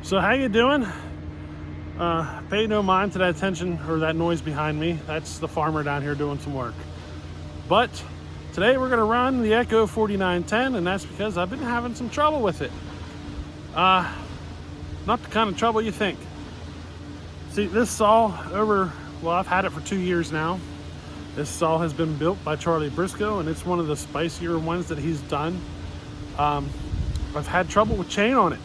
So how you doing? Pay no mind to that attention or that noise behind me. That's the farmer down here doing some work. But today we're gonna run the Echo 4910, and that's because I've been having some trouble with it. Not the kind of trouble you think. See, this saw I've had it for 2 years now. This saw has been built by Charlie Briscoe, and it's one of the spicier ones that he's done. I've had trouble with chain on it.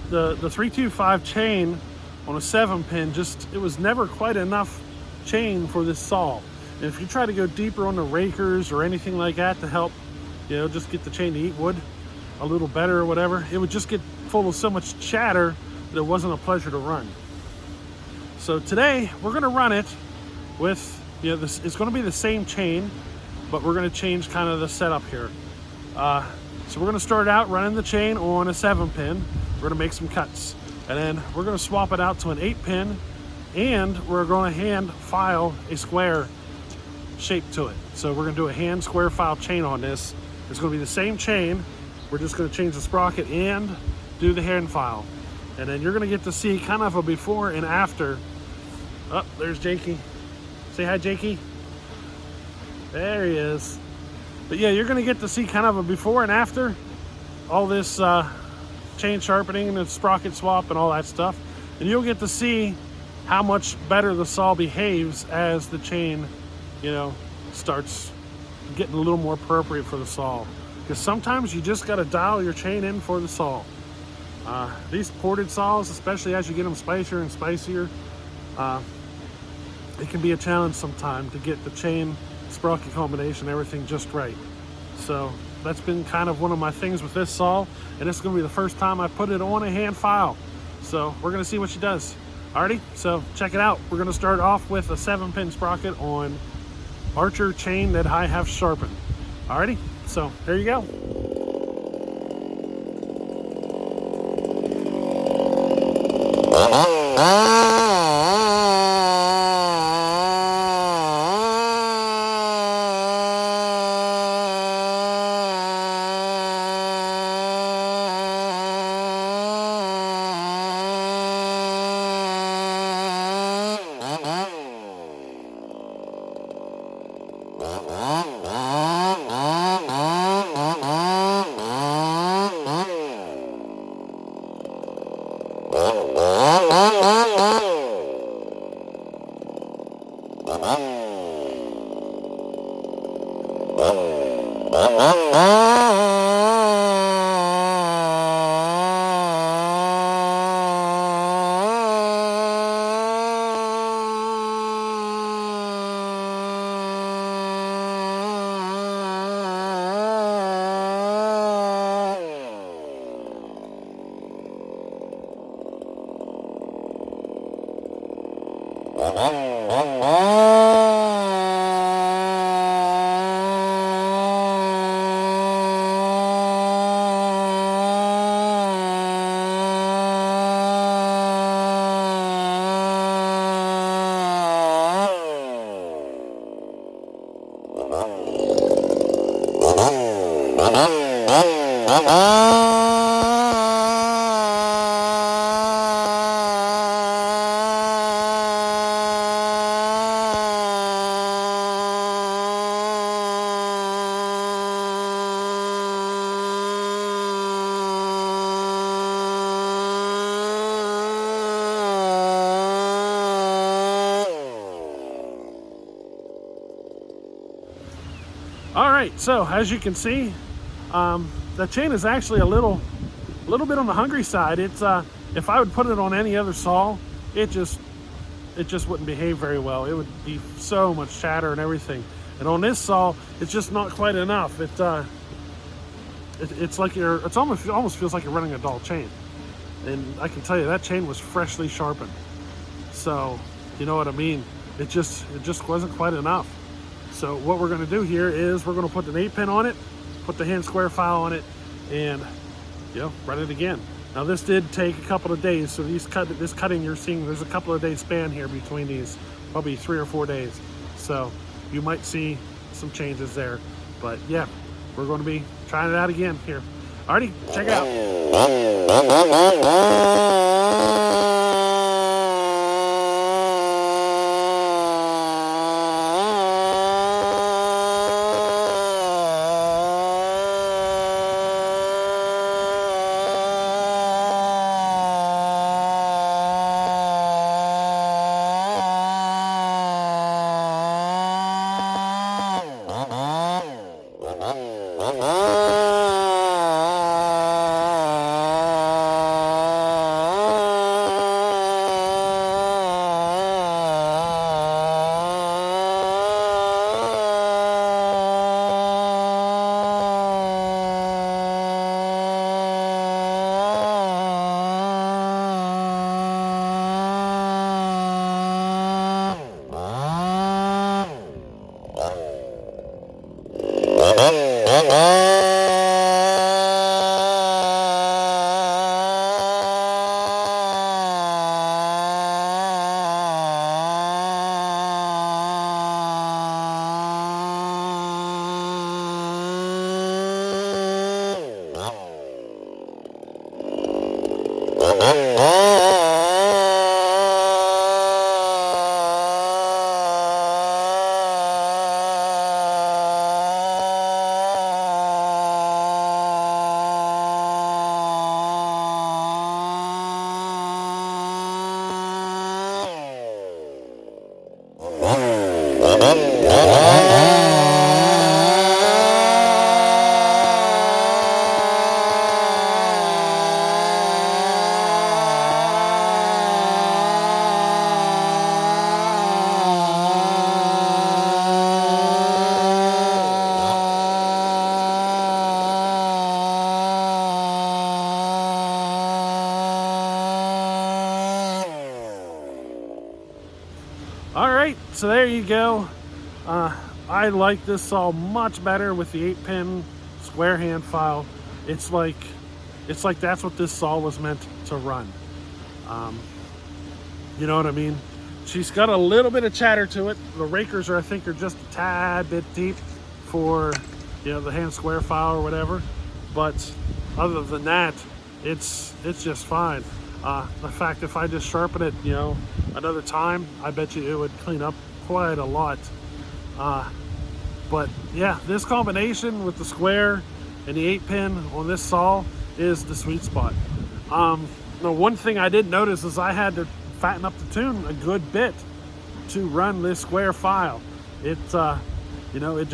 The 325 chain on a 7-pin, it was never quite enough chain for this saw. And if you try to go deeper on the rakers or anything like that to help, just get the chain to eat wood a little better or whatever, it would just get full of so much chatter that it wasn't a pleasure to run. So today we're going to run it with, it's going to be the same chain, but we're going to change kind of the setup here. So we're going to start out running the chain on a 7-pin. We're going to make some cuts, and then we're going to swap it out to an 8-pin, and we're going to hand file a square shape to it. So we're going to do a hand square file chain on this. It's going to be the same chain. We're just going to change the sprocket and do the hand file, and then you're going to get to see kind of a before and after. Oh, there's Jakey. Say hi, Jakey. There he is. But yeah, you're going to get to see kind of a before and after all this chain sharpening and the sprocket swap and all that stuff. And you'll get to see how much better the saw behaves as the chain, starts getting a little more appropriate for the saw. Because sometimes you just got to dial your chain in for the saw. These ported saws, especially as you get them spicier and spicier, it can be a challenge sometime to get the chain sprocket combination, everything just right. So that's been kind of one of my things with this saw, and it's going to be the first time I put it on a hand file. So we're going to see what she does. Alrighty, so check it out. We're going to start off with a 7-pin sprocket on Archer chain that I have sharpened. Alrighty, so there you go. All right, so as you can see, the chain is actually a little bit on the hungry side. It's if I would put it on any other saw, it just wouldn't behave very well. It would be so much chatter and everything. And on this saw, it's just not quite enough. It's like it almost feels like you're running a dull chain. And I can tell you that chain was freshly sharpened. So you know what I mean. It just wasn't quite enough. So what we're going to do here is we're going to put an 8-pin on it, put the hand square file on it, and run it again. Now this did take a couple of days, so this cutting you're seeing, there's a couple of days span here between these, probably 3 or 4 days. So you might see some changes there, but yeah, we're going to be trying it out again here. Alrighty, check it out. All right, so there you go. I like this saw much better with the 8-pin square hand file. It's like that's what this saw was meant to run. You know what I mean? She's got a little bit of chatter to it. The rakers I think are just a tad bit deep for, you know, the hand square file or whatever. But other than that, it's just fine. The fact if I just sharpen it, you know, another time, I bet you it would clean up quite a lot. But yeah, this combination with the square and the 8-pin on this saw is the sweet spot. The one thing I did notice is I had to fatten up the tune a good bit to run this square file. It you know, it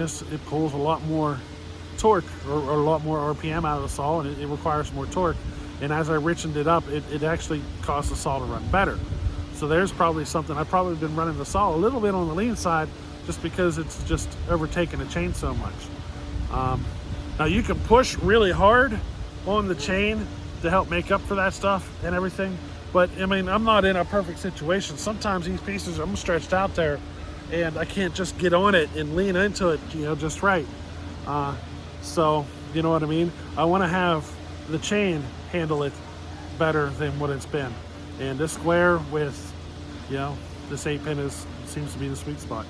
pulls a lot more torque or a lot more RPM out of the saw, and it requires more torque. And as I richened it up, it actually caused the saw to run better. So there's probably something. I've probably been running the saw a little bit on the lean side just because it's just overtaking the chain so much. Now you can push really hard on the chain to help make up for that stuff and everything. But I mean, I'm not in a perfect situation. Sometimes these pieces, I'm stretched out there and I can't just get on it and lean into it, you know, just right. So, you know what I mean? I want to have the chain handle it better than what it's been. And this square with, you know, this 8-pin seems to be the sweet spot.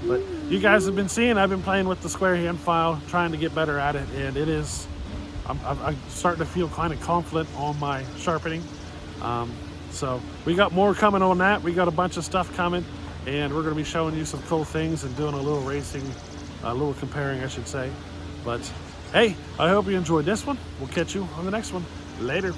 But you guys have been seeing, I've been playing with the square hand file, trying to get better at it, and it is, I'm starting to feel kind of confident on my sharpening. So we got more coming on that. We got a bunch of stuff coming, and we're going to be showing you some cool things and doing a little racing, a little comparing, I should say. But hey, I hope you enjoyed this one. We'll catch you on the next one. Later.